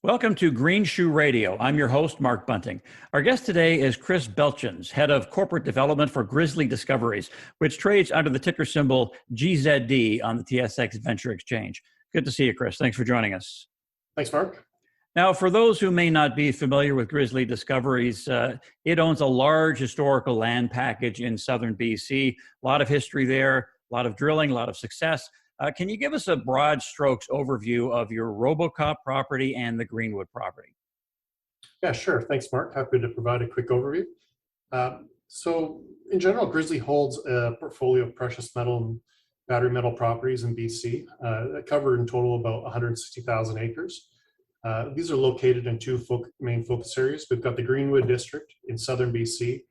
Welcome to Greenshoe Radio. I'm your host, Mark Bunting. Our guest today is Chris Beltgens, Head of Corporate Development for Grizzly Discoveries, which trades under the ticker symbol GZD on the TSX Venture exchange. Good to see you, Chris. Thanks for joining us. Thanks, Mark. Now, for those who may not be familiar with Grizzly Discoveries, it owns a large historical land package in southern BC. A lot of history there, a lot of drilling, a lot of success. Can you give us a broad strokes overview of your RoboCop property and the Greenwood property? Yeah, sure. Thanks, Mark. Happy to provide a quick overview. So in general, Grizzly holds a portfolio of precious metal and battery metal properties in BC that cover in total about 160,000 acres. These are located in two main focus areas. We've got the Greenwood district in southern BC,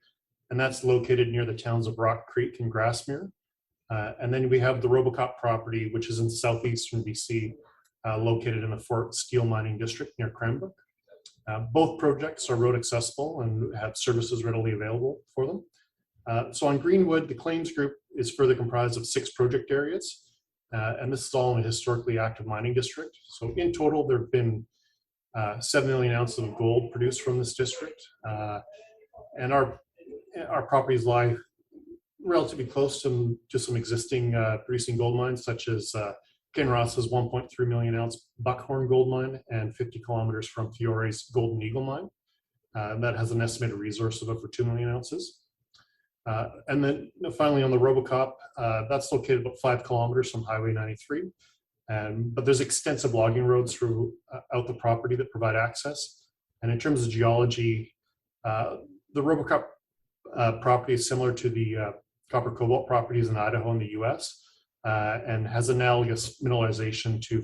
and that's located near the towns of Rock Creek and Grassmere. And then we have the RoboCop property, which is in southeastern BC, located in the Fort Steele Mining District near Cranbrook. Both projects are road accessible and have services readily available for them. So on Greenwood, the claims group is further comprised of 6 project areas, and this is all in a historically active mining district. So in total, there have been 7 million ounces of gold produced from this district, and our properties lie relatively close to some existing producing gold mines, such as Kinross's 1.3 million ounce Buckhorn gold mine and 50 kilometers from Fiore's Golden Eagle mine. That has an estimated resource of over 2 million ounces. And then finally on the RoboCop, that's located about 5 kilometers from Highway 93. But there's extensive logging roads throughout the property that provide access. And in terms of geology, the RoboCop property is similar to the copper cobalt properties in Idaho and the US, and has analogous mineralization to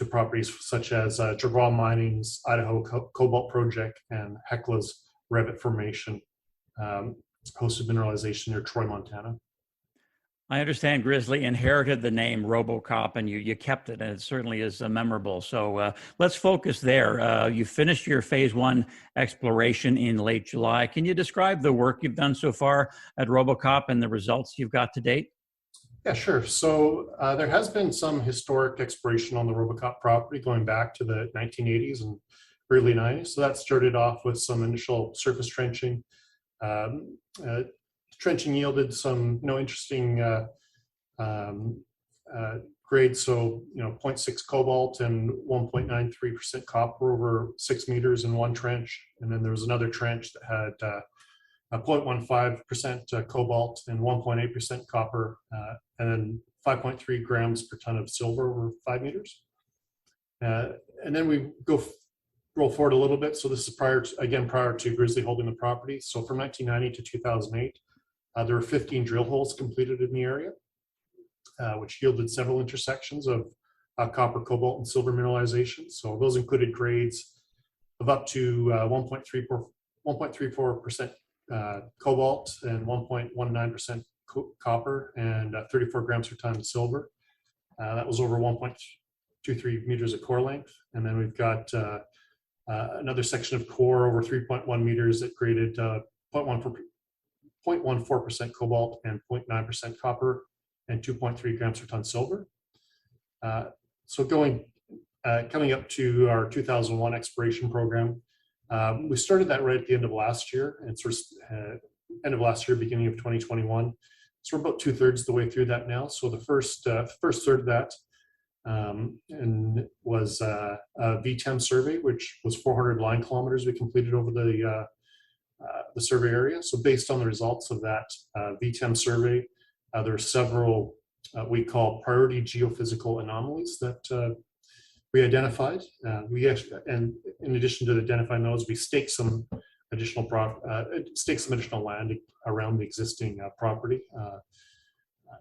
properties such as Jervois Mining's Idaho Cobalt Project and Hecla's Revit Formation, hosted mineralization near Troy, Montana. I understand Grizzly inherited the name RoboCop, and you kept it, and it certainly is memorable. So let's focus there. You finished your phase 1 exploration in late July. Can you describe the work you've done so far at RoboCop and the results you've got to date? Yeah, sure. So there has been some historic exploration on the RoboCop property going back to the 1980s and early 90s. So that started off with some initial surface trenching. Trenching yielded some interesting grades, so 0.6 cobalt and 1.93% copper over 6 meters in one trench, and then there was another trench that had 0.15% cobalt and 1.8% copper, and then 5.3 grams per ton of silver over 5 meters. And then we roll forward a little bit. So this is prior to Grizzly holding the property. So from 1990 to 2008. There were 15 drill holes completed in the area, which yielded several intersections of copper, cobalt, and silver mineralization. So those included grades of up to 1.34% cobalt and 1.19% copper and 34 grams per ton of silver. That was over 1.23 meters of core length. And then we've got another section of core over 3.1 meters that graded 0.14% cobalt and 0.9% copper and 2.3 grams per ton silver. So coming up to our 2001 exploration program, we started that right at the end of last year, and sort of end of last year, beginning of 2021. So we're about 2/3 of the way through that now. So the first third of that and was a VTEM survey, which was 400 line kilometers we completed over the survey area. So based on the results of that VTEM survey, there are several we call priority geophysical anomalies that we identified. And in addition to identifying those, we staked some additional land around the existing property,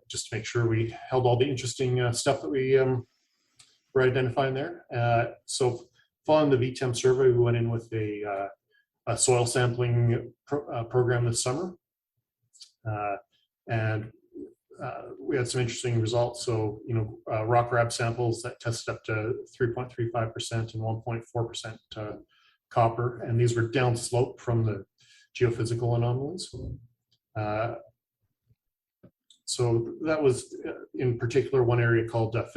just to make sure we held all the interesting stuff that we were identifying there. So following the VTEM survey, we went in with a soil sampling program this summer, and we had some interesting results. So, rock grab samples that tested up to 3.35% and 1.4% copper, and these were downslope from the geophysical anomalies. So that was in particular one area called the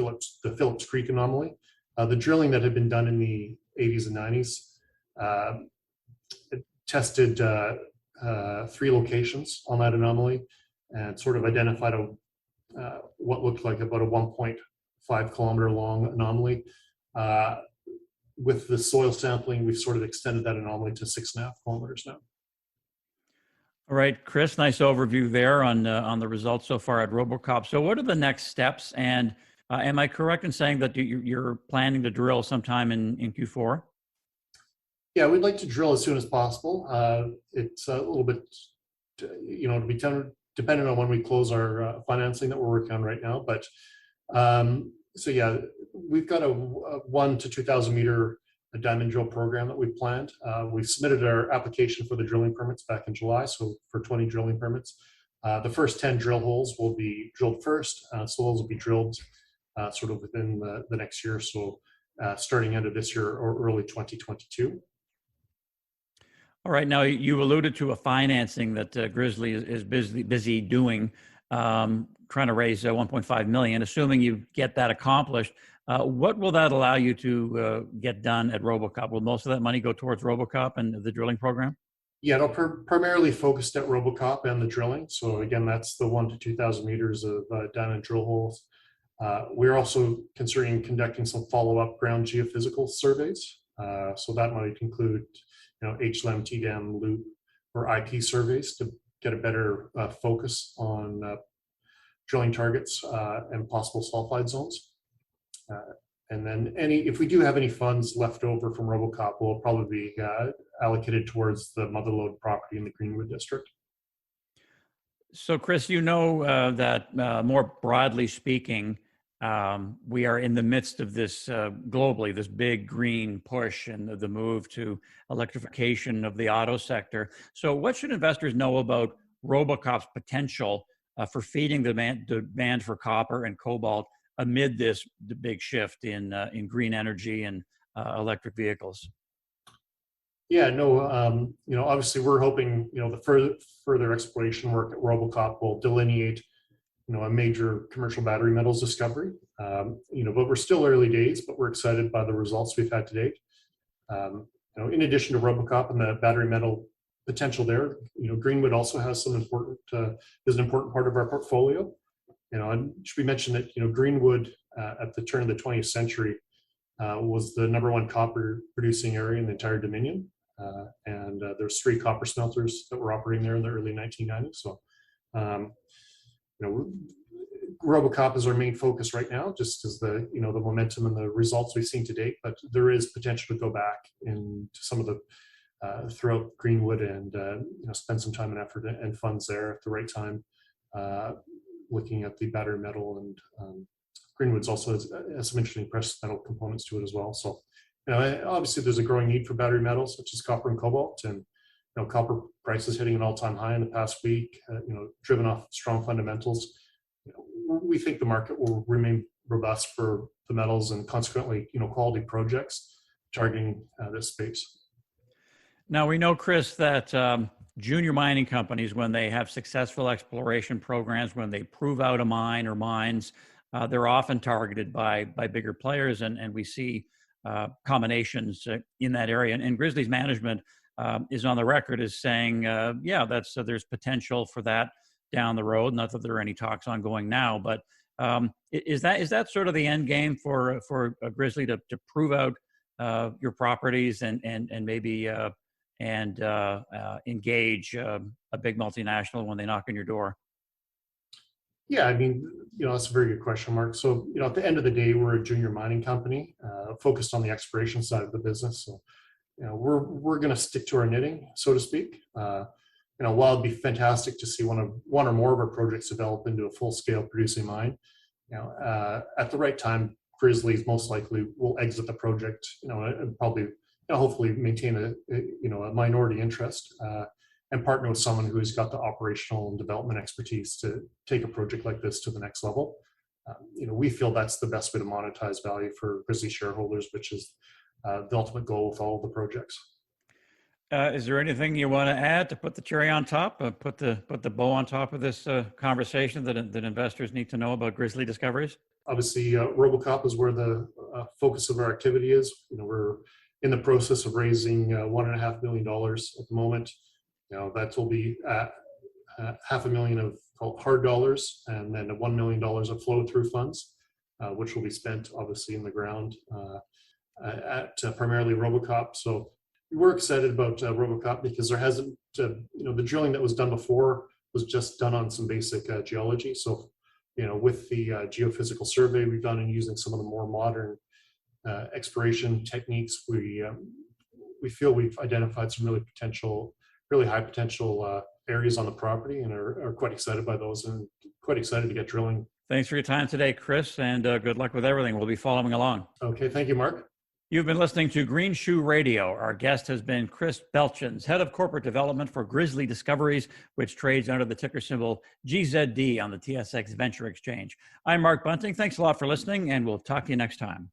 Phillips Creek anomaly. The drilling that had been done in the 80s and 90s tested 3 locations on that anomaly and sort of identified what looked like about a 1.5 kilometer long anomaly. With the soil sampling, we've sort of extended that anomaly to 6.5 kilometers now. All right, Chris, nice overview there on the results so far at RoboCop. So what are the next steps? And am I correct in saying that you're planning to drill sometime in Q4? Yeah, we'd like to drill as soon as possible. It's a little bit, to be dependent on when we close our financing that we're working on right now. But so yeah, we've got a 1 to 2,000 meter diamond drill program that we've planned. We've submitted our application for the drilling permits back in July, so for 20 drilling permits. The first 10 drill holes will be drilled first, so those will be drilled sort of within the next year, so starting end of this year or early 2022. All right. Now, you alluded to a financing that Grizzly is busy doing, trying to raise 1.5 million. Assuming you get that accomplished, what will that allow you to get done at RoboCop? Will most of that money go towards RoboCop and the drilling program? Yeah, no, primarily focused at RoboCop and the drilling. So again, that's the 1 to 2,000 meters of diamond drill holes. We're also considering conducting some follow-up ground geophysical surveys. So that might include HLAM, TDAM, loop, or IP surveys to get a better focus on drilling targets and possible sulfide zones. And then if we do have any funds left over from RoboCop, will probably be allocated towards the Motherlode property in the Greenwood district. So, Chris, that more broadly speaking, we are in the midst of this globally, this big green push and the move to electrification of the auto sector. So what should investors know about RoboCop's potential for feeding the demand for copper and cobalt amid the big shift in green energy and electric vehicles? Yeah, no, obviously we're hoping, the further exploration work at RoboCop will delineate a major commercial battery metals discovery. But we're still early days, but we're excited by the results we've had to date. In addition to RoboCop and the battery metal potential there, Greenwood also has is an important part of our portfolio. And should we mention that, Greenwood at the turn of the 20th century was the #1 copper producing area in the entire Dominion. And there's 3 copper smelters that were operating there in the early 1990s. So, RoboCop is our main focus right now, just as the momentum and the results we've seen to date. But there is potential to go back into some of the throughout Greenwood and spend some time and effort and funds there at the right time, looking at the battery metal, and Greenwood's also has some interesting precious metal components to it as well. So, obviously there's a growing need for battery metals such as copper and cobalt, and copper prices hitting an all-time high in the past week, driven off strong fundamentals. We think the market will remain robust for the metals and consequently, quality projects targeting this space. Now, we know, Chris, that junior mining companies, when they have successful exploration programs, when they prove out a mine or mines, they're often targeted by bigger players, and we see combinations in that area. And Grizzly's management is on the record as saying, there's potential for that down the road. Not that there are any talks ongoing now, but is that sort of the end game for Grizzly to prove out your properties and maybe engage a big multinational when they knock on your door? Yeah, I mean, that's a very good question, Mark. So, at the end of the day, we're a junior mining company focused on the exploration side of the business. So, we're going to stick to our knitting, so to speak. While it'd be fantastic to see one or more of our projects develop into a full-scale producing mine, at the right time, Grizzly's most likely will exit the project, and probably, hopefully maintain a minority interest and partner with someone who's got the operational and development expertise to take a project like this to the next level. We feel that's the best way to monetize value for Grizzly shareholders, which is the ultimate goal with all of the projects. Is there anything you want to add to put the cherry on top, put the bow on top of this conversation that investors need to know about Grizzly Discoveries? Obviously, RoboCop is where the focus of our activity is. We're in the process of raising $1.5 million at the moment. That will be $500,000 of hard dollars, and then $1 million of flow-through funds, which will be spent obviously in the ground at primarily Robocop. So we're excited about Robocop because there hasn't, the drilling that was done before was just done on some basic geology. So, with the geophysical survey we've done and using some of the more modern exploration techniques, we feel we've identified some really high potential areas on the property, and are quite excited by those and quite excited to get drilling. Thanks for your time today, Chris, and good luck with everything. We'll be following along. Okay, thank you, Mark. You've been listening to Greenshoe Radio. Our guest has been Chris Beltgens, Head of Corporate Development for Grizzly Discoveries, which trades under the ticker symbol GZD on the TSX Venture Exchange. I'm Mark Bunting. Thanks a lot for listening, and we'll talk to you next time.